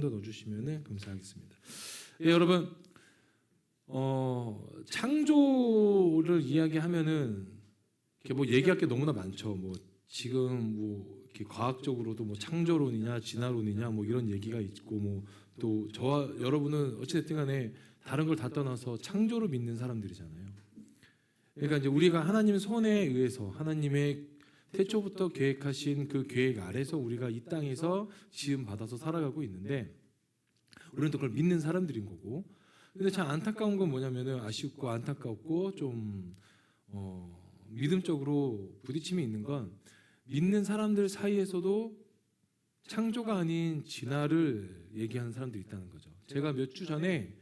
더 넣어주시면 감사하겠습니다. 예, 여러분, 창조를 이야기하면은 이렇게 뭐 얘기할 게 너무나 많죠. 뭐 지금 뭐 이렇게 과학적으로도 뭐 창조론이냐 진화론이냐 뭐 이런 얘기가 있고 뭐 또 저와 여러분은 어찌됐든 간에 다른 걸 다 떠나서 창조를 믿는 사람들이잖아요. 그러니까 이제 우리가 하나님의 손에 의해서 하나님의 태초부터 계획하신 그 계획 아래서 우리가 이 땅에서 지음 받아서 살아가고 있는데 우리는 또 그걸 믿는 사람들인 거고. 근데 참 안타까운 건 뭐냐면은 아쉽고 안타깝고 좀 믿음적으로 부딪힘이 있는 건 믿는 사람들 사이에서도 창조가 아닌 진화를 얘기하는 사람들이 있다는 거죠. 제가 몇 주 전에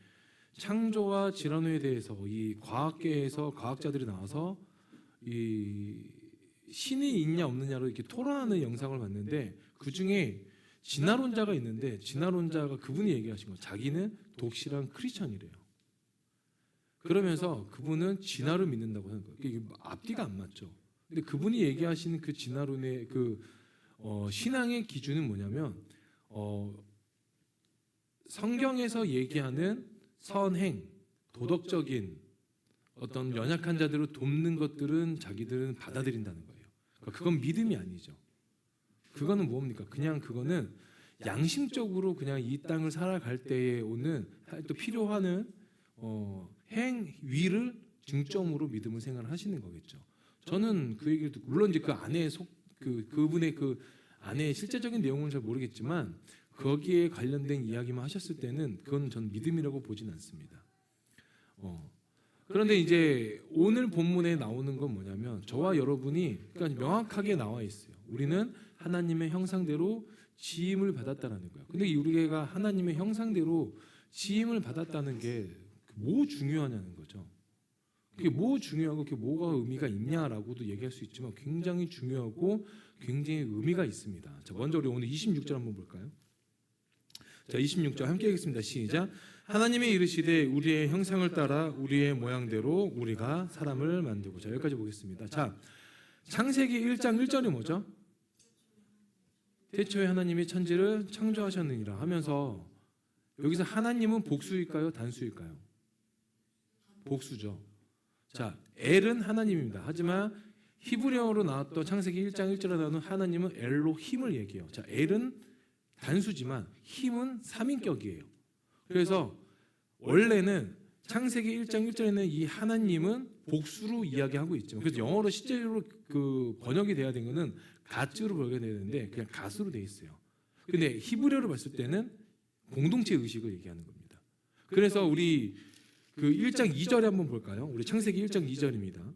창조와 진화론에 대해서 이 과학계에서 과학자들이 나와서 이 신이 있냐 없느냐로 이렇게 토론하는 영상을 봤는데 그 중에 진화론자가 있는데 진화론자가 그분이 얘기하신 거 자기는 독실한 크리스천이래요. 그러면서 그분은 진화를 믿는다고 하는 거예요. 이게 앞뒤가 안 맞죠. 근데 그분이 얘기하시는 그 진화론의 그 신앙의 기준은 뭐냐면 성경에서 얘기하는 선행, 도덕적인 어떤 연약한 자들을 돕는 것들은 자기들은 받아들인다는 거예요. 그러니까 그건 믿음이 아니죠. 그거는 뭡니까? 그냥 그거는 양심적으로 그냥 이 땅을 살아갈 때에 오는 또 필요하는 행위를 중점으로 믿음을 생활하시는 거겠죠. 저는 그 얘기를 듣고 물론 이제 그 안에 그분의 그 안에 실제적인 내용은 잘 모르겠지만 거기에 관련된 이야기만 하셨을 때는 그건 저는 믿음이라고 보진 않습니다. 그런데 이제 오늘 본문에 나오는 건 뭐냐면 저와 여러분이 그러니까 명확하게 나와 있어요. 우리는 하나님의 형상대로 지음을 받았다는 거예요. 근데 우리가 하나님의 형상대로 지음을 받았다는 게 뭐 중요하냐는 거죠. 그게 뭐 중요하고 그게 뭐가 의미가 있냐라고도 얘기할 수 있지만 굉장히 중요하고 굉장히 의미가 있습니다. 자, 먼저 우리 오늘 26절 한번 볼까요? 자, 26절 함께 하겠습니다. 시작. 하나님이 이르시되 우리의 형상을 따라 우리의 모양대로 우리가 사람을 만들고. 자, 여기까지 보겠습니다. 자, 창세기 1장 1절이 뭐죠? 태초에 하나님이 천지를 창조하셨느니라 하면서 여기서 하나님은 복수일까요? 단수일까요? 복수죠. 자, 엘은 하나님입니다. 하지만 히브리어로 나왔던 창세기 1장 1절에 나오는 하나님은 엘로힘을 얘기해요. 자, 엘은 단수지만 힘은 3인격이에요. 그래서 원래는 창세기 1장 1절에는 이 하나님은 복수로 이야기하고 있죠. 그래서 영어로 실제로 그 번역이 돼야 되는 거는 갓즈로 번역이 돼야 되는데 그냥 갓으로 돼 있어요. 근데 히브리어로 봤을 때는 공동체 의식을 얘기하는 겁니다. 그래서 우리 그 1장 2절에 한번 볼까요? 우리 창세기 1장 2절입니다.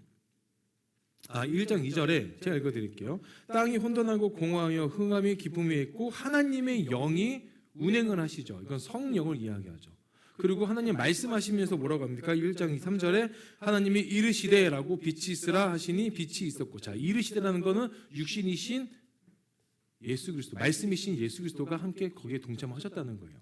1장 2절에 제가 읽어드릴게요. 땅이 혼돈하고 공허하여 흥함이 기쁨이 있고 하나님의 영이 운행을 하시죠. 이건 성령을 이야기하죠. 그리고 하나님 말씀하시면서 뭐라고 합니까? 1장 3절에 하나님이 이르시되라고 빛이 있으라 하시니 빛이 있었고. 자, 이르시되라는 거는 육신이신 예수 그리스도, 말씀이신 예수 그리스도가 함께 거기에 동참하셨다는 거예요.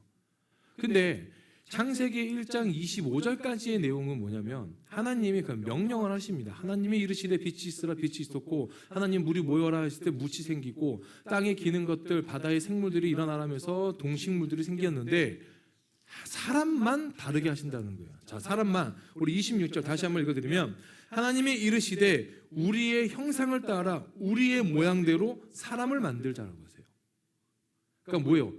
근데 창세기 1장 25절까지의 내용은 뭐냐면 하나님이 그 명령을 하십니다. 하나님이 이르시되 빛이 있으라 빛이 있었고 하나님 물이 모여라 했을 때 묻이 생기고 땅에 기는 것들 바다의 생물들이 일어나면서 동식물들이 생겼는데 사람만 다르게 하신다는 거예요. 자, 사람만 우리 26절 다시 한번 읽어드리면 하나님이 이르시되 우리의 형상을 따라 우리의 모양대로 사람을 만들자라고 하세요. 그러니까 뭐예요?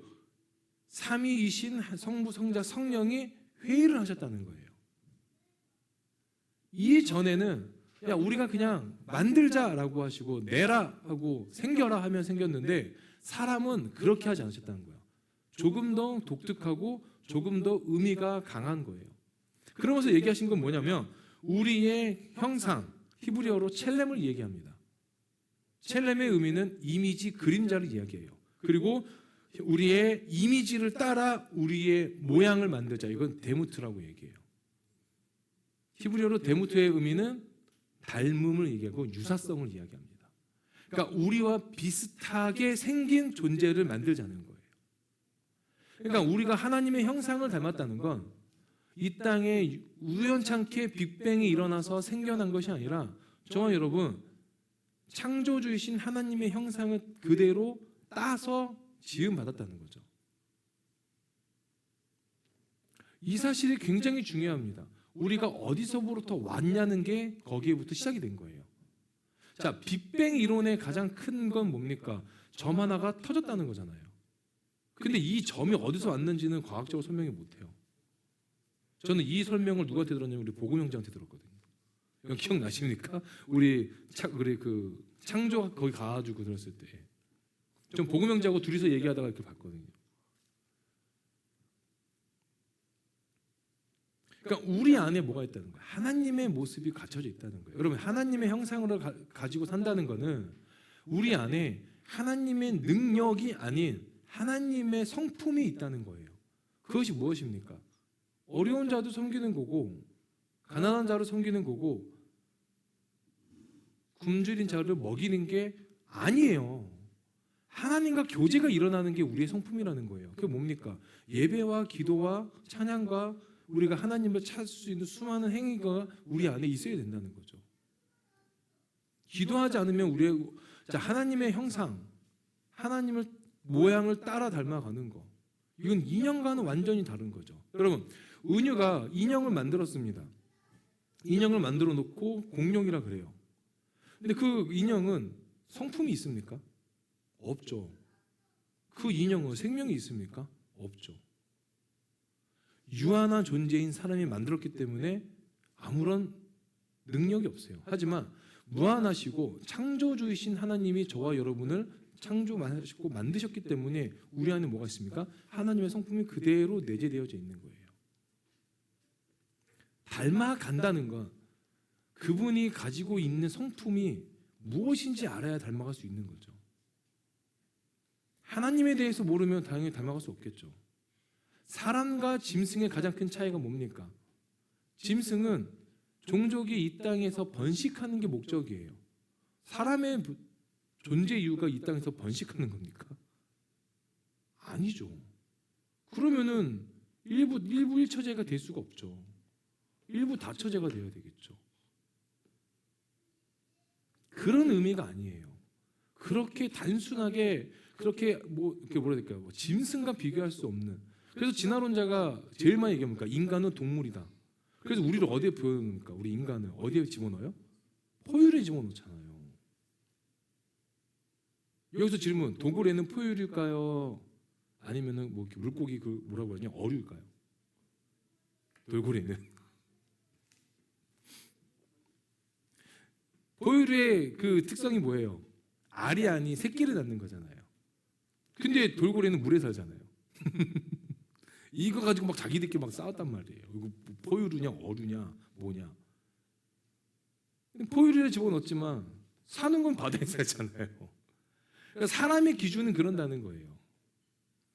삼위이신 성부, 성자, 성령이 회의를 하셨다는 거예요. 이전에는 야 우리가 그냥 만들자라고 하시고 내라 하고 생겨라 하면 생겼는데 사람은 그렇게 하지 않으셨다는 거예요. 조금 더 독특하고 조금 더 의미가 강한 거예요. 그러면서 얘기하신 건 뭐냐면 우리의 형상, 히브리어로 첼렘을 얘기합니다. 첼렘의 의미는 이미지, 그림자를 이야기해요. 그리고 우리의 이미지를 따라 우리의 모양을 만들자. 이건 데무트라고 얘기해요. 히브리어로 데무트의 의미는 닮음을 얘기하고 유사성을 이야기합니다. 그러니까 우리와 비슷하게 생긴 존재를 만들자는 거예요. 그러니까 우리가 하나님의 형상을 닮았다는 건 이 땅에 우연찮게 빅뱅이 일어나서 생겨난 것이 아니라 저와 여러분 창조주이신 하나님의 형상을 그대로 따서 지음 받았다는 거죠. 이 사실이 굉장히 중요합니다. 우리가 어디서부터 왔냐는 게 거기에부터 시작이 된 거예요. 자, 빅뱅 이론의 가장 큰 건 뭡니까? 점 하나가 터졌다는 거잖아요. 근데 이 점이 어디서 왔는지는 과학적으로 설명이 못해요. 저는 이 설명을 누구한테 들었냐면 우리 복음 형제한테 들었거든요. 이거 기억나십니까? 우리 그 창조 거기 가가지고 들었을 때, 좀 복음 형제하고 둘이서 얘기하다가 이렇게 봤거든요. 그러니까 우리 안에 뭐가 있다는 거예요? 하나님의 모습이 갖춰져 있다는 거예요. 여러분, 하나님의 형상을 가지고 산다는 거는 우리 안에 하나님의 능력이 아닌 하나님의 성품이 있다는 거예요. 그것이 무엇입니까? 어려운 자도 섬기는 거고, 가난한 자를 섬기는 거고, 굶주린 자를 먹이는 게 아니에요. 하나님과 교제가 일어나는 게 우리의 성품이라는 거예요. 그게 뭡니까? 예배와 기도와 찬양과 우리가 하나님을 찾을 수 있는 수많은 행위가 우리 안에 있어야 된다는 거죠. 기도하지 않으면 우리의 하나님의 형상, 하나님을 모양을 따라 닮아가는 거, 이건 인형과는 완전히 다른 거죠. 여러분, 은유가 인형을 만들었습니다. 인형을 만들어 놓고 공룡이라 그래요. 근데 그 인형은 성품이 있습니까? 없죠. 그 인형은 생명이 있습니까? 없죠. 유한한 존재인 사람이 만들었기 때문에 아무런 능력이 없어요. 하지만 무한하시고 창조주이신 하나님이 저와 여러분을 창조하시고 만드셨기 때문에 우리 안에 뭐가 있습니까? 하나님의 성품이 그대로 내재되어져 있는 거예요. 닮아간다는 건 그분이 가지고 있는 성품이 무엇인지 알아야 닮아갈 수 있는 거죠. 하나님에 대해서 모르면 당연히 닮아갈 수 없겠죠. 사람과 짐승의 가장 큰 차이가 뭡니까? 짐승은 종족이 이 땅에서 번식하는 게 목적이에요. 사람의 존재 이유가 이 땅에서 번식하는 겁니까? 아니죠. 그러면은 일부 일처제가 될 수가 없죠. 일부 다처제가 되어야 되겠죠. 그런 의미가 아니에요. 그렇게 단순하게 그렇게 이렇게 뭐라 해야 될까요? 짐승과 비교할 수 없는. 그래서 진화론자가 제일 많이 얘기합니까? 인간은 동물이다. 그래서 우리를 어디에 보여놓습니까? 우리 인간을 어디에 집어넣어요? 포유류에 집어넣잖아요. 여기서 질문: 돌고래는 포유류일까요? 아니면은 뭐 물고기 그 뭐라고 하냐 어류일까요? 돌고래는 포유류의 그 특성이 뭐예요? 알이 아닌 새끼를 낳는 거잖아요. 근데 돌고래는 물에 살잖아요. 이거 가지고 막 자기들끼리 막 싸웠단 말이에요. 이거 포유류냐 어류냐 뭐냐. 포유류에 집어넣었지만 사는 건 바다에 살잖아요. 그러니까 사람의 기준은 그런다는 거예요.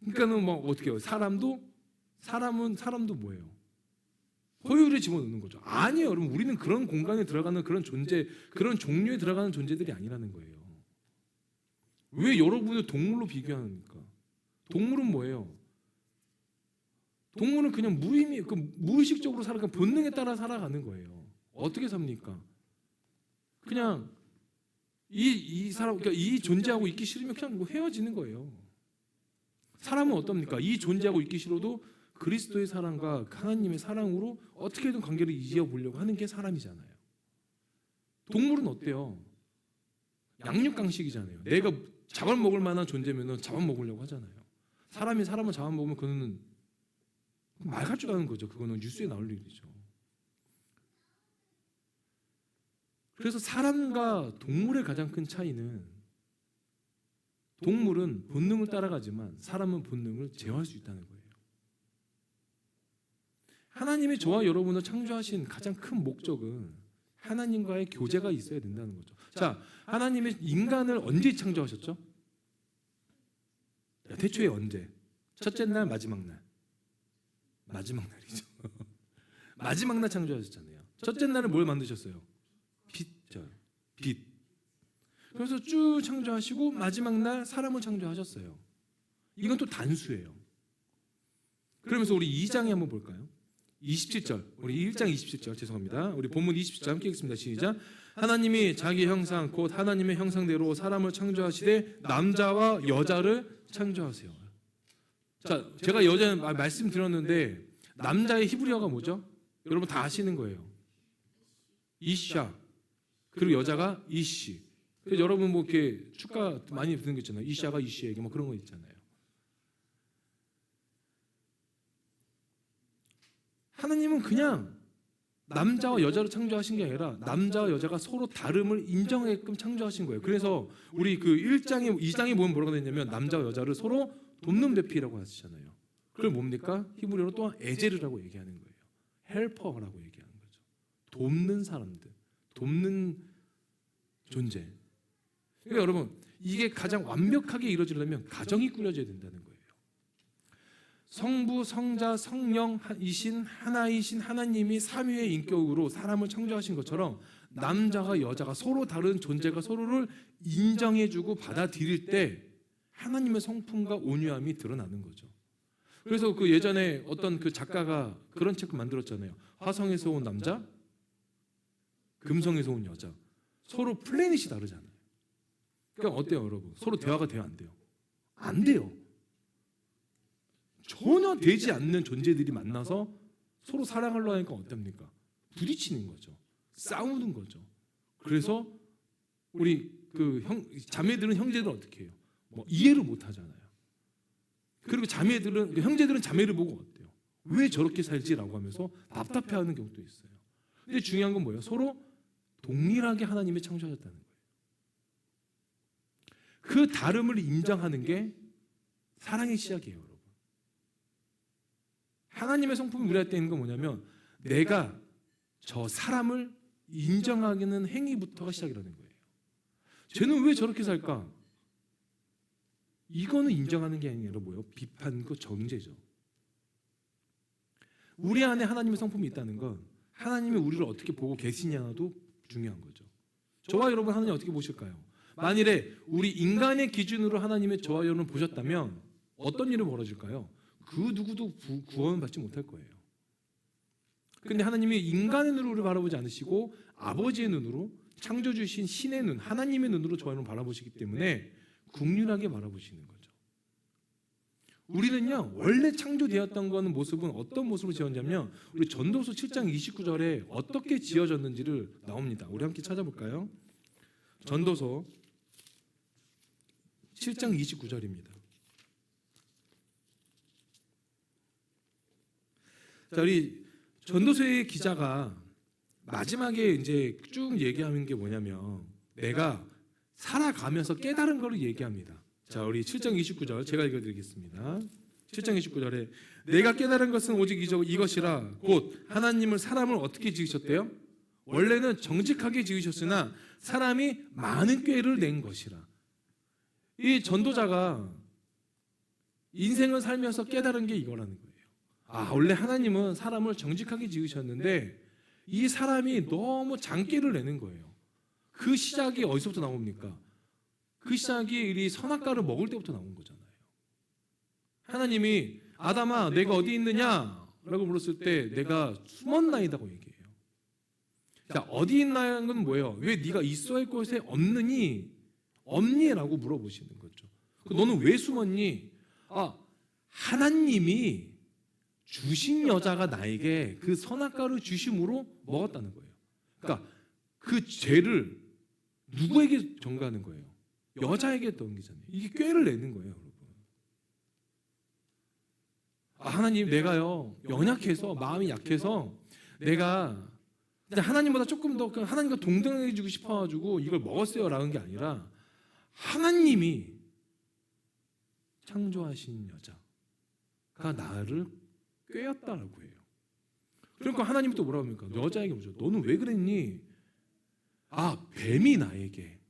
그러니까는 뭐 어떻게 해요? 사람도 뭐예요? 포유류에 집어넣는 거죠. 아니에요, 여러분. 우리는 그런 공간에 들어가는 그런 존재, 그런 종류에 들어가는 존재들이 아니라는 거예요. 왜 여러분을 동물로 비교합니까? 동물은 뭐예요? 동물은 그냥 무의식적으로 살아가는 본능에 따라 살아가는 거예요. 어떻게 삽니까? 그냥 이 사람, 그러니까 이 존재하고 있기 싫으면 그냥 뭐 헤어지는 거예요. 사람은 어떻습니까? 이 존재하고 있기 싫어도 그리스도의 사랑과 하나님의 사랑으로 어떻게든 관계를 이어보려고 하는 게 사람이잖아요. 동물은 어때요? 양육강식이잖아요. 내가 잡아먹을 만한 존재면 잡아먹으려고 하잖아요. 사람이 사람을 잡아먹으면 그거는 말 같지도 않은 거죠. 그거는 뉴스에 나올 일이죠. 그래서 사람과 동물의 가장 큰 차이는, 동물은 본능을 따라가지만 사람은 본능을 제어할 수 있다는 거예요. 하나님이 저와 여러분을 창조하신 가장 큰 목적은 하나님과의 교제가 있어야 된다는 거죠. 자, 하나님이 인간을 언제 창조하셨죠? 태초에 언제? 첫째 날, 마지막 날. 마지막 날이죠. 마지막 날 창조하셨잖아요. 첫째 날은 뭘 만드셨어요? 빛. 그래서 쭉 창조하시고 마지막 날 사람을 창조하셨어요. 이건 또 단수예요. 그러면서 우리 2장에 한번 볼까요? 27절, 우리 1장 27절 죄송합니다. 우리 본문 27절 함께 읽겠습니다. 시작. 하나님이 자기 형상 곧 하나님의 형상대로 사람을 창조하시되 남자와 여자를 창조하세요. 자, 제가 말씀드렸는데 남자의 히브리어가 뭐죠? 여러분 다 아시는 거예요. 이샤. 그리고 여자가 이시. 그래서 여러분 뭐 이렇게 축가 많이 듣는 거 있잖아요. 이샤가 이시에게 뭐 그런 거 있잖아요. 하나님은 그냥 남자와 여자로 창조하신 게 아니라 남자와 여자가 서로 다름을 인정하게끔 창조하신 거예요. 그래서 우리 그 2장에 보면 뭐라고 되냐면 남자와 여자를 서로 돕는 배필이라고 하시잖아요. 그걸 뭡니까? 히브리어로 또한 에제르라고 얘기하는 거예요. 헬퍼라고 얘기하는 거죠. 돕는 사람들, 돕는 존재. 그러니까 여러분 이게 가장 완벽하게 이루어지려면 가정이 꾸려져야 된다는 거예요. 성부, 성자, 성령이신 하나이신 하나님이 삼위의 인격으로 사람을 창조하신 것처럼 남자와 여자가 서로 다른 존재가 서로를 인정해주고 받아들일 때 하나님의 성품과 온유함이 드러나는 거죠. 그래서 그 예전에 어떤 그 작가가 그런 책을 만들었잖아요. 화성에서 온 남자, 금성에서 온 여자. 서로 플래닛이 다르잖아요. 그러니까 어때요, 여러분? 서로 대화가 돼요, 안 돼요? 안 돼요. 전혀 되지 않는 존재들이 만나서 서로 사랑하려 하니까 어떻습니까? 부딪히는 거죠. 싸우는 거죠. 그래서 우리 그 자매들은 형제들은 어떻게 해요? 뭐 이해를 못 하잖아요. 그리고 형제들은 자매를 보고 어때요? 왜 저렇게 살지라고 하면서 답답해하는 경우도 있어요. 근데 중요한 건 뭐예요? 서로 동일하게 하나님이 창조하셨다는 거예요. 그 다름을 인정하는 게 사랑의 시작이에요, 여러분. 하나님의 성품이 우리한테 있는 건 뭐냐면 내가 저 사람을 인정하는 행위부터가 시작이라는 거예요. 쟤는 왜 저렇게 살까? 이거는 인정하는 게 아니라 뭐예요? 비판과 정죄죠. 우리 안에 하나님의 성품이 있다는 건 하나님이 우리를 어떻게 보고 계시냐도 중요한 거죠. 저와 여러분 하나님 어떻게 보실까요? 만일에 우리 인간의 기준으로 하나님의 저와 여러분을 보셨다면 어떤 일이 벌어질까요? 그 누구도 구원받지 못할 거예요. 그런데 하나님이 인간의 눈으로 바라보지 않으시고 아버지의 눈으로 창조주신 신의 눈, 하나님의 눈으로 저와 여러분을 바라보시기 때문에 국률하게 바라보시는 거죠. 우리는요 원래 창조되었던 거는 모습은 어떤 모습으로 지어졌냐면 우리 전도서 7장 29절에 어떻게 지어졌는지를 나옵니다. 우리 함께 찾아볼까요? 전도서 7장 29절입니다. 자, 우리 전도서의 기자가 마지막에 이제 쭉 얘기하는 게 뭐냐면 내가 살아가면서 깨달은 걸 얘기합니다. 자, 우리 7장 29절 제가 읽어드리겠습니다. 7장 29절에 내가 깨달은 것은 오직 이것이라 곧 하나님은 사람을 어떻게 지으셨대요? 원래는 정직하게 지으셨으나 사람이 많은 꾀를 낸 것이라. 이 전도자가 인생을 살면서 깨달은 게 이거라는 거예요. 원래 하나님은 사람을 정직하게 지으셨는데 이 사람이 너무 장깨를 내는 거예요. 그 시작이 어디서부터 나옵니까? 그 시작이 이 선악과를 먹을 때부터 나온 거잖아요. 하나님이 아담아 내가 어디 있느냐? 라고 물었을 때 내가 숨었나이다고 얘기해요. 자, 어디 있나는 건 뭐예요? 왜 네가 있어야 할 곳에 없느니? 없니?라고 물어보시는 거죠. 너는 왜 숨었니? 하나님이 주신 여자가 나에게 그 선악과를 주심으로 먹었다는 거예요. 그러니까 그 죄를 누구에게 전가하는 거예요? 여자에게 넘기잖아요. 이게 꾀를 내는 거예요, 여러분. 하나님 내가요 연약해서 마음이 약해서 내가 하나님보다 조금 더 하나님과 동등해지고 싶어가지고 이걸 먹었어요라는 게 아니라 하나님이 창조하신 여자가 나를 꾀였다라고 해요. 그러니까 하나님이 또 뭐라고 합니까? 여자에게 뭐죠? 너는 왜 그랬니? 뱀이 나에게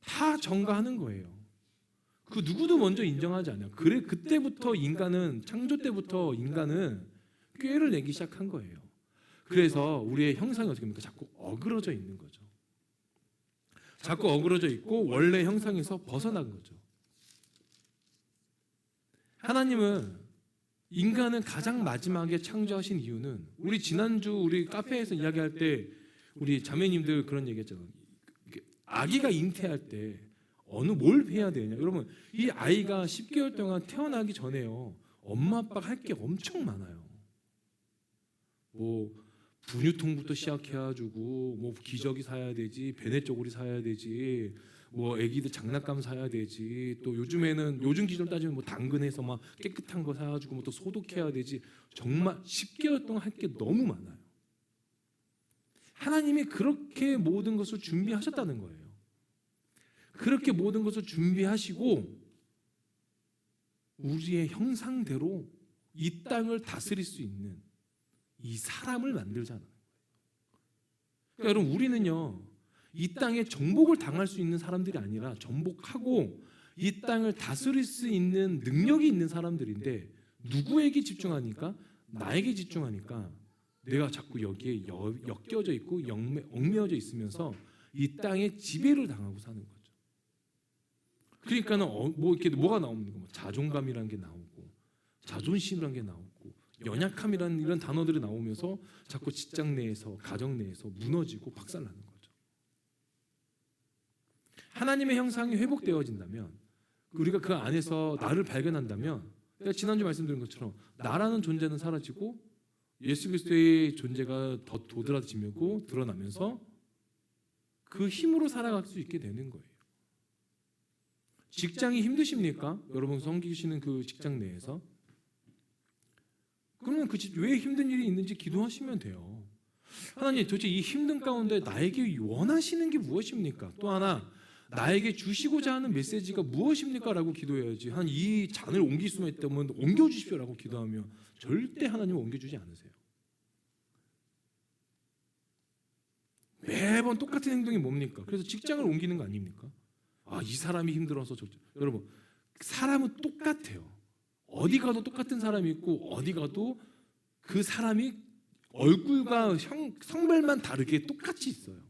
다 전가하는 거예요. 그 누구도 먼저 인정하지 않아요. 그때부터 인간은 창조 때부터 인간은 꾀를 내기 시작한 거예요. 그래서 우리의 형상이 어떻게 됩니까? 자꾸 어그러져 있는 거죠. 자꾸 어그러져 있고 원래 형상에서 벗어난 거죠. 하나님은 인간을 가장 마지막에 창조하신 이유는 우리 지난주 우리 카페에서 이야기할 때 우리 자매님들 그런 얘기했잖아요. 아기가 잉태할 때 뭘 해야 되냐? 여러분 이 아이가 10개월 동안 태어나기 전에요. 엄마 아빠가 할 게 엄청 많아요. 뭐 분유통부터 시작해가지고 뭐 기저귀 사야 되지, 베네 쪼고리 사야 되지, 뭐 애기들 장난감 사야 되지, 또 요즘에는 요즘 기준 따지면 뭐 당근에서 막 깨끗한 거 사가지고 뭐 또 소독해야 되지. 정말 10개월 동안 할 게 너무 많아요. 하나님이 그렇게 모든 것을 준비하셨다는 거예요. 그렇게 모든 것을 준비하시고 우리의 형상대로 이 땅을 다스릴 수 있는 이 사람을 만들잖아요. 그러니까 여러분, 우리는요 이 땅에 정복을 당할 수 있는 사람들이 아니라 정복하고 이 땅을 다스릴 수 있는 능력이 있는 사람들인데, 누구에게 집중하니까? 나에게 집중하니까 내가 자꾸 여기에 엮여져 있고 얽매여져 있으면서 이 땅에 지배를 당하고 사는 거죠. 그러니까는 뭐 이렇게 뭐가 나옵니까? 뭐 자존감이라는 게 나오고, 자존심이라는 게 나오고, 연약함이라는 이런 단어들이 나오면서 자꾸 직장 내에서, 가정 내에서 무너지고 박살나는 거죠. 하나님의 형상이 회복되어진다면, 우리가 그 안에서 나를 발견한다면, 제가 지난주 말씀드린 것처럼 나라는 존재는 사라지고 예수 그리스도의 존재가 더 도드라지고 드러나면서 그 힘으로 살아갈 수 있게 되는 거예요. 직장이 힘드십니까? 여러분 섬기시는 그 직장 내에서. 그러면 그 집 왜 힘든 일이 있는지 기도하시면 돼요. 하나님, 도대체 이 힘든 가운데 나에게 원하시는 게 무엇입니까? 또 하나, 나에게 주시고자 하는 메시지가 무엇입니까? 라고 기도해야지. 한 이 잔을 옮길 수만 있다면 옮겨주십시오 라고 기도하면 절대 하나님은 옮겨주지 않으세요. 매번 똑같은 행동이 뭡니까? 그래서 직장을 옮기는 거 아닙니까? 아, 이 사람이 힘들어서 여러분, 사람은 똑같아요. 어디 가도 똑같은 사람이 있고, 어디 가도 그 사람이 얼굴과 성별만 다르게 똑같이 있어요.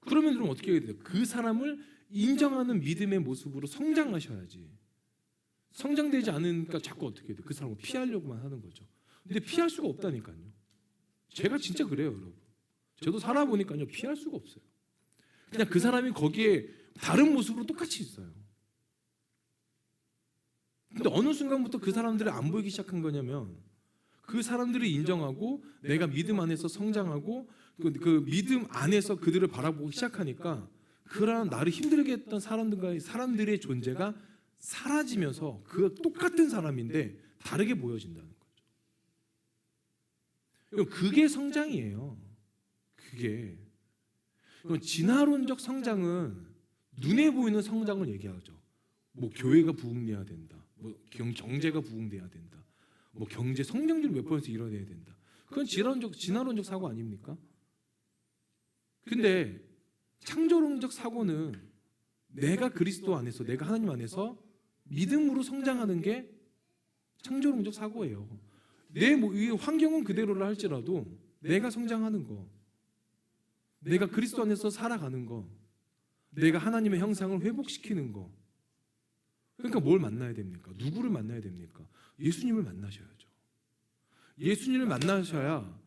그러면 그럼 어떻게 해야 돼요? 그 사람을 인정하는 믿음의 모습으로 성장하셔야지. 성장되지 않으니까 자꾸 어떻게 해야 돼요? 그 사람을 피하려고만 하는 거죠. 근데 피할 수가 없다니까요. 제가 진짜 그래요, 여러분. 저도 살아보니까요, 피할 수가 없어요. 그냥 그 사람이 거기에 다른 모습으로 똑같이 있어요. 근데 어느 순간부터 그 사람들이 안 보이기 시작한 거냐면, 그 사람들을 인정하고 내가 믿음 안에서 성장하고 그 믿음 안에서 그들을 바라보기 시작하니까 그런 나를 힘들게 했던 사람들의 존재가 사라지면서 그 똑같은 사람인데 다르게 보여진다는 거죠. 그게 성장이에요. 그게. 진화론적 성장은 눈에 보이는 성장을 얘기하죠. 뭐 교회가 부흥돼야 된다. 뭐 경제가 부흥돼야 된다. 뭐 경제 성장률 몇 퍼센트 이뤄내야 된다. 그건 진화론적 사고 아닙니까? 근데 창조론적 사고는 내가 그리스도 안에서, 내가 하나님 안에서 믿음으로 성장하는 게 창조론적 사고예요. 내 환경은 그대로라 할지라도 내가 성장하는 거, 내가 그리스도 안에서 살아가는 거, 내가 하나님의 형상을 회복시키는 거. 그러니까 뭘 만나야 됩니까? 누구를 만나야 됩니까? 예수님을 만나셔야죠. 예수님을 만나셔야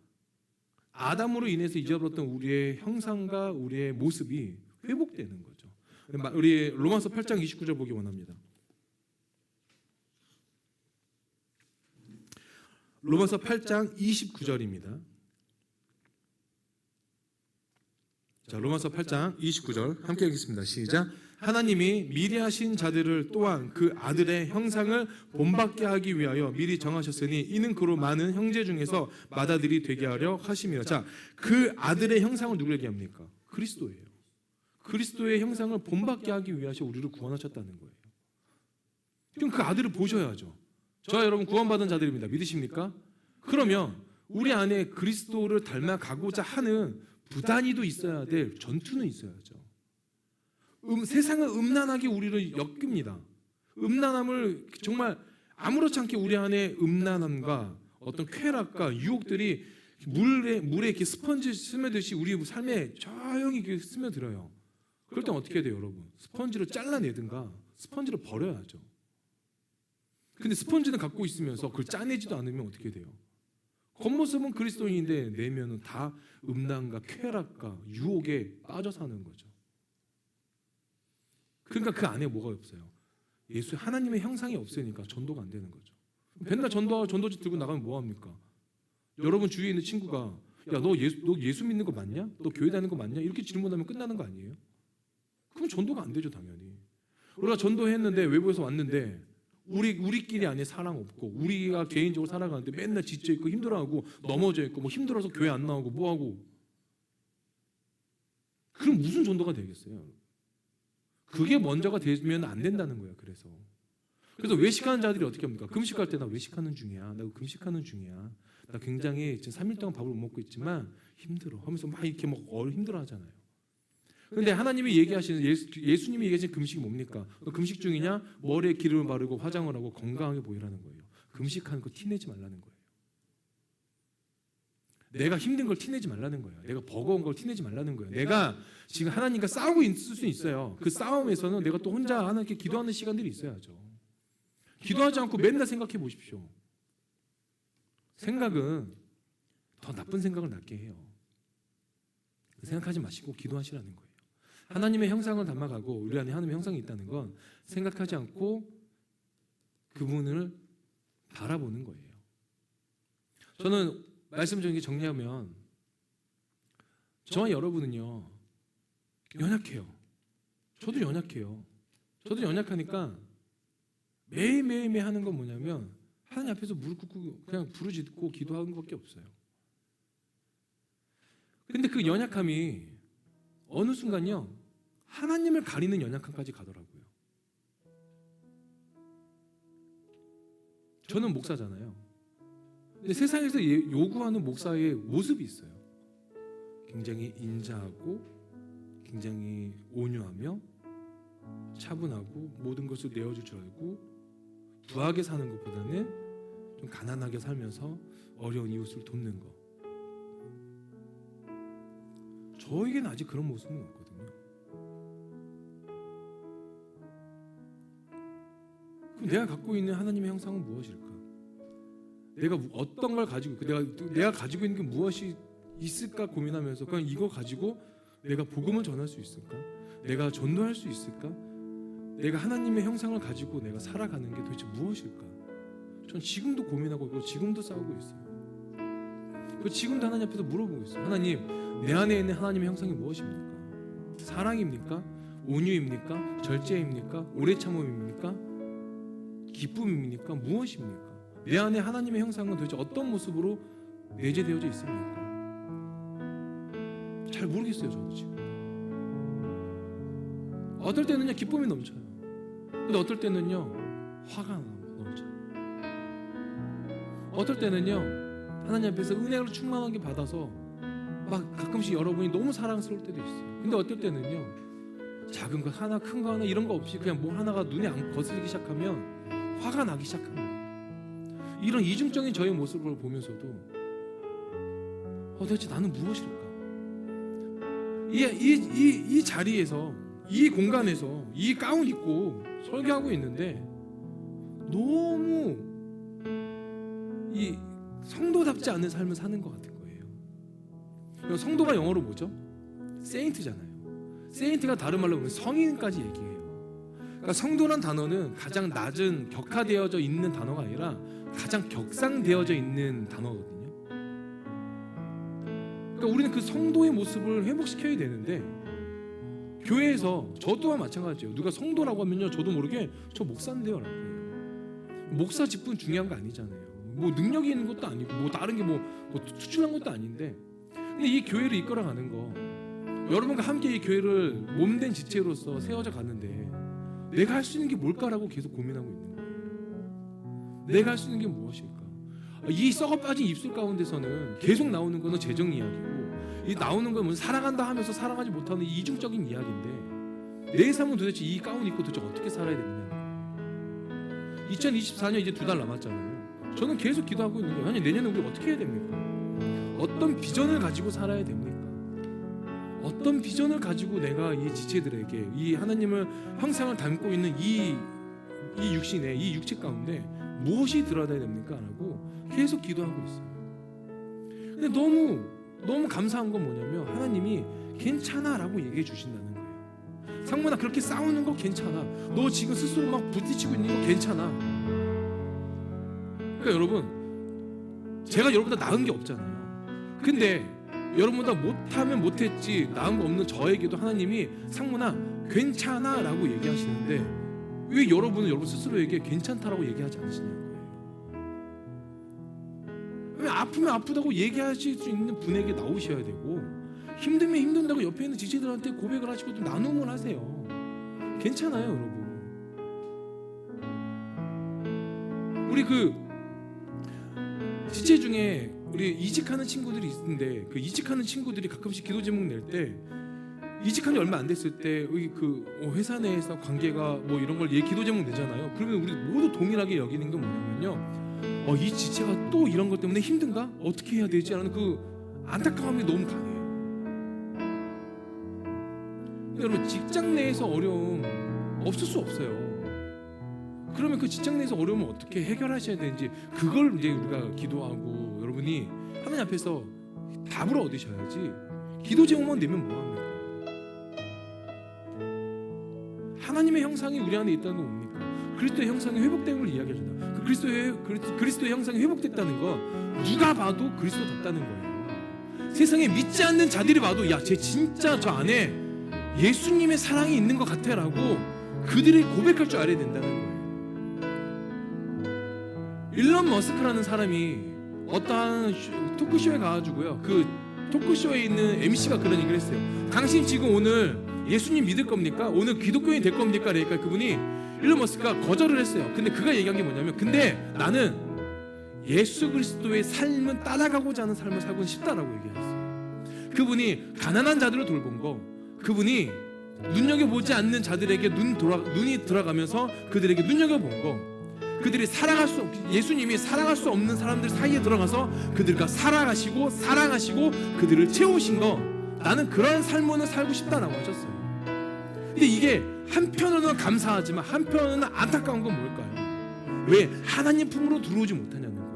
아담으로 인해서 잊어버렸던 우리의 형상과 우리의 모습이 회복되는 거죠. 우리 로마서 8장 29절 보기 원합니다. 로마서 8장 29절입니다. 자, 로마서 8장 29절 함께 읽겠습니다. 시작. 하나님이 미리 하신 자들을 또한 그 아들의 형상을 본받게 하기 위하여 미리 정하셨으니 이는 그로 많은 형제 중에서 맏아들이 되게 하려 하심이라. 자, 그 아들의 형상을 누구 얘기합니까? 그리스도예요. 그리스도의 형상을 본받게 하기 위하여 우리를 구원하셨다는 거예요. 그럼 그 아들을 보셔야죠. 저와 여러분 구원받은 자들입니다. 믿으십니까? 그러면 우리 안에 그리스도를 닮아가고자 하는 부단히도 있어야 될 전투는 있어야죠. 세상은 음란하게 우리를 엮입니다. 음란함을 정말 아무렇지 않게 우리 안에 음란함과 어떤 쾌락과 유혹들이 물에 이렇게 스펀지 스며듯이 우리 삶에 조용히 이렇게 스며들어요. 그럴 땐 어떻게 해야 돼요, 여러분? 스펀지를 잘라내든가 스펀지를 버려야죠. 근데 스펀지는 갖고 있으면서 그걸 짜내지도 않으면 어떻게 돼요? 겉모습은 그리스도인인데 내면은 다 음란과 쾌락과 유혹에 빠져 사는 거죠. 그러니까 그 안에 뭐가 없어요? 예수 하나님의 형상이 없으니까 전도가 안 되는 거죠. 맨날 전도지 들고 나가면 뭐 합니까? 여러분 주위에 있는 친구가 야, 너 예수 믿는 거 맞냐? 너 교회 다니는 거 맞냐? 이렇게 질문하면 끝나는 거 아니에요? 그럼 전도가 안 되죠, 당연히. 우리가 전도했는데 외부에서 왔는데 우리끼리 안에 사랑 없고 우리가 개인적으로 살아가는데 맨날 지쳐 있고 힘들어하고 넘어져 있고 뭐 힘들어서 교회 안 나오고 뭐 하고 그럼 무슨 전도가 되겠어요? 그게 먼저가 되면 안 된다는 거예요. 그래서 외식하는 자들이 어떻게 합니까? 금식할 때 나 외식하는 중이야. 나 금식하는 중이야. 나 굉장히 지금 3일 동안 밥을 못 먹고 있지만 힘들어 하면서 막 이렇게 막 힘들어 하잖아요. 근데 하나님이 얘기하시는 예수님이 얘기하시는 금식이 뭡니까? 너 금식 중이냐? 머리에 기름을 바르고 화장을 하고 건강하게 보이라는 거예요. 금식하는 거 티내지 말라는 거예요. 내가 힘든 걸 티내지 말라는 거예요. 내가 버거운 걸 티내지 말라는 거예요. 내가 지금 하나님과 싸우고 있을 수 있어요. 그 싸움에서는 내가 또 혼자 하나님께 기도하는 시간들이 있어야죠. 기도하지 않고 맨날 생각해 보십시오. 생각은 더 나쁜 생각을 낳게 해요. 생각하지 마시고 기도하시라는 거예요. 하나님의 형상을 담아가고 우리 안에 하나님의 형상이 있다는 건 생각하지 않고 그분을 바라보는 거예요. 저는 말씀 좀 정리하면 저와 여러분은요 연약해요. 저도 연약해요. 저도 연약하니까 매일매일 하는 건 뭐냐면 하나님 앞에서 무릎 꿇고 그냥 부르짖고 기도하는 것밖에 없어요. 근데 그 연약함이 어느 순간요 하나님을 가리는 연약함까지 가더라고요. 저는 목사잖아요. 근데 세상에서 요구하는 목사의 모습이 있어요. 굉장히 인자하고 굉장히 온유하며 차분하고 모든 것을 내어줄 줄 알고 부하게 사는 것보다는 좀 가난하게 살면서 어려운 이웃을 돕는 거. 저에게는 아직 그런 모습은 없거든요. 그럼 내가 갖고 있는 하나님의 형상은 무엇일까? 내가 어떤 걸 가지고 내가 가지고 있는 게 무엇이 있을까 고민하면서 그냥 이거 가지고 내가 복음을 전할 수 있을까? 내가 전도할 수 있을까? 내가 하나님의 형상을 가지고 내가 살아가는 게 도대체 무엇일까? 전 지금도 고민하고 있고 지금도 싸우고 있어요. 그 지금도 하나님 앞에서 물어보고 있어요. 하나님, 내 안에 있는 하나님의 형상이 무엇입니까? 사랑입니까? 온유입니까? 절제입니까? 오래 참음입니까? 기쁨입니까? 무엇입니까? 내 안에 하나님의 형상은 도대체 어떤 모습으로 내재되어져 있습니까? 잘 모르겠어요, 저도 지금. 어떨 때는요 기쁨이 넘쳐요. 근데 어떨 때는요 화가 넘쳐요. 어떨 때는요 하나님 앞에서 은혜로 충만하게 받아서 막 가끔씩 여러분이 너무 사랑스러울 때도 있어요. 근데 어떨 때는요 작은 것 하나 큰 거 하나 이런 거 없이 그냥 뭐 하나가 눈에 안 거슬리기 시작하면 화가 나기 시작한 거예요. 이런 이중적인 저의 모습을 보면서도 도대체 나는 무엇일까? 이 자리에서 이 공간에서 이 가운 입고 설교하고 있는데 너무 이 성도답지 않은 삶을 사는 것 같은 거예요. 성도가 영어로 뭐죠? 세인트잖아요. 세인트가 다른 말로 보면 성인까지 얘기해요. 그러니까 성도란 단어는 가장 낮은 격화되어져 있는 단어가 아니라 가장 격상되어져 있는 단어거든요. 그러니까 우리는 그 성도의 모습을 회복시켜야 되는데 교회에서 저 또한 마찬가지예요. 누가 성도라고 하면요 저도 모르게 저 목사인데요 라고 해요. 목사 직분 중요한 거 아니잖아요. 뭐 능력이 있는 것도 아니고 뭐 다른 게 뭐 투출한 것도 아닌데 근데 이 교회를 이끌어가는 거 여러분과 함께 이 교회를 몸된 지체로서 세워져 가는데 내가 할 수 있는 게 뭘까라고 계속 고민하고 있는 거예요. 내가 할 수 있는 게 무엇일까? 이 썩어 빠진 입술 가운데서는 계속 나오는 거는 재정 이야기고 이 나오는 건 무슨 사랑한다 하면서 사랑하지 못하는 이중적인 이야기인데 내 삶은 도대체 이 가운 입고 도대체 어떻게 살아야 되느냐. 2024년 이제 2달 남았잖아요. 저는 계속 기도하고 있는 거예요. 아니 내년에 우리 어떻게 해야 됩니까? 어떤 비전을 가지고 살아야 됩니까? 어떤 비전을 가지고 내가 이 지체들에게 이 하나님을 형상을 담고 있는 이 육신에 이 육체 가운데 무엇이 들어야 됩니까? 라고 계속 기도하고 있어요. 근데 너무 감사한 건 뭐냐면 하나님이 괜찮아 라고 얘기해 주신다는 거예요. 상문아 그렇게 싸우는 거 괜찮아. 너 지금 스스로 막 부딪히고 있는 거 괜찮아. 그러니까 여러분 제가 여러분보다 나은 게 없잖아요. 근데 여러분보다 못하면 못했지 나은 거 없는 저에게도 하나님이 상문아 괜찮아 라고 얘기하시는데 왜 여러분은 여러분 스스로에게 괜찮다라고 얘기하지 않으시냐는 거예요. 왜 아프면 아프다고 얘기하실 수 있는 분에게 나오셔야 되고, 힘들면 힘든다고 옆에 있는 지지들한테 고백을 하시고 좀 나눔을 하세요. 괜찮아요 여러분. 우리 지체 중에 우리 이직하는 친구들이 있는데, 그 이직하는 친구들이 가끔씩 기도 제목 낼 때, 이직한 지 얼마 안 됐을 때 회사 내에서 관계가 뭐 이런 걸 기도 제목 내잖아요. 그러면 우리 모두 동일하게 여기는 게 뭐냐면요, 이 지체가 또 이런 것 때문에 힘든가? 어떻게 해야 되지? 라는 그 안타까움이 너무 강해요. 여러분, 직장 내에서 어려움 없을 수 없어요. 그러면 그 직장 내에서 어려움을 어떻게 해결하셔야 되는지, 그걸 이제 우리가 기도하고 여러분이 하나님 앞에서 답을 얻으셔야지, 기도 제목만 내면 뭐합니까? 하나님의 형상이 우리 안에 있다는 건 뭡니까? 그리스도의 형상이 회복된 걸 이야기하잖아. 그리스도의 형상이 회복됐다는 거 누가 봐도 그리스도답다는 거예요. 세상에 믿지 않는 자들이 봐도 야, 쟤 진짜 저 안에 예수님의 사랑이 있는 것 같아 라고 그들이 고백할 줄 알아야 된다는 거예요. 일론 머스크라는 사람이 어떠한 토크쇼에 가가지고요, 그 토크쇼에 있는 MC가 그런 얘기를 했어요. 당신 지금 오늘 예수님 믿을 겁니까? 오늘 기독교인이 될 겁니까? 그러니까 그분이, 일론 머스크가 거절을 했어요. 근데 그가 얘기한 게 뭐냐면, 근데 나는 예수 그리스도의 삶은 따라가고자 하는 삶을 살고 싶다라고 얘기했어요. 그분이 가난한 자들을 돌본 거, 그분이 눈여겨보지 않는 자들에게 눈이 들어가면서 그들에게 눈여겨본 거, 그들이 예수님이 사랑할 수 없는 사람들 사이에 들어가서 그들과 살아가시고 사랑하시고 그들을 채우신 거, 나는 그런 삶을 살고 싶다라고 하셨어요. 근데 이게 한편으로는 감사하지만 한편으로는 안타까운 건 뭘까요? 왜 하나님 품으로 들어오지 못하냐는 거예요.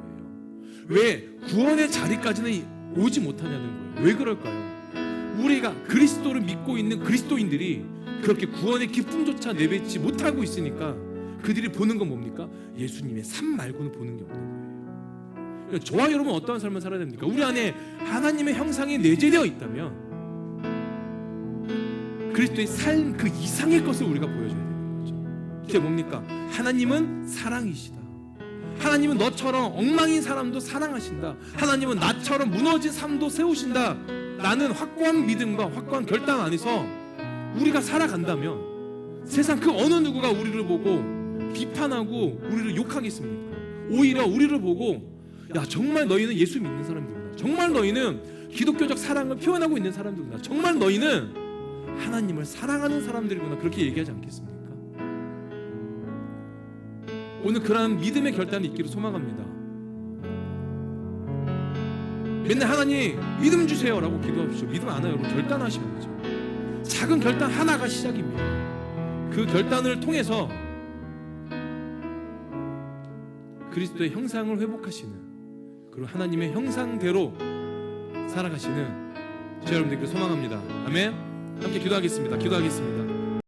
왜 구원의 자리까지는 오지 못하냐는 거예요. 왜 그럴까요? 우리가 그리스도를 믿고 있는 그리스도인들이 그렇게 구원의 기쁨조차 내뱉지 못하고 있으니까 그들이 보는 건 뭡니까? 예수님의 삶 말고는 보는 게 없는 거예요. 저와 여러분 어떠한 삶을 살아야 됩니까? 우리 안에 하나님의 형상이 내재되어 있다면 그리스도의 삶 그 이상의 것을 우리가 보여줘야 되는 거죠. 이게 뭡니까? 하나님은 사랑이시다. 하나님은 너처럼 엉망인 사람도 사랑하신다. 하나님은 나처럼 무너진 삶도 세우신다. 라는 확고한 믿음과 확고한 결단 안에서 우리가 살아간다면 세상 그 어느 누구가 우리를 보고 비판하고 우리를 욕하겠습니까? 오히려 우리를 보고, 야, 정말 너희는 예수 믿는 사람들이구나. 정말 너희는 기독교적 사랑을 표현하고 있는 사람들이구나. 정말 너희는 하나님을 사랑하는 사람들이구나. 그렇게 얘기하지 않겠습니까? 오늘 그러한 믿음의 결단이 있기를 소망합니다. 맨날 하나님 믿음 주세요 라고 기도하십시오. 믿음 안 와요. 여러분, 결단하셔야죠. 작은 결단 하나가 시작입니다. 그 결단을 통해서 그리스도의 형상을 회복하시는, 그리고 하나님의 형상대로 살아가시는 저 여러분들께 소망합니다. 아멘. 함께 기도하겠습니다.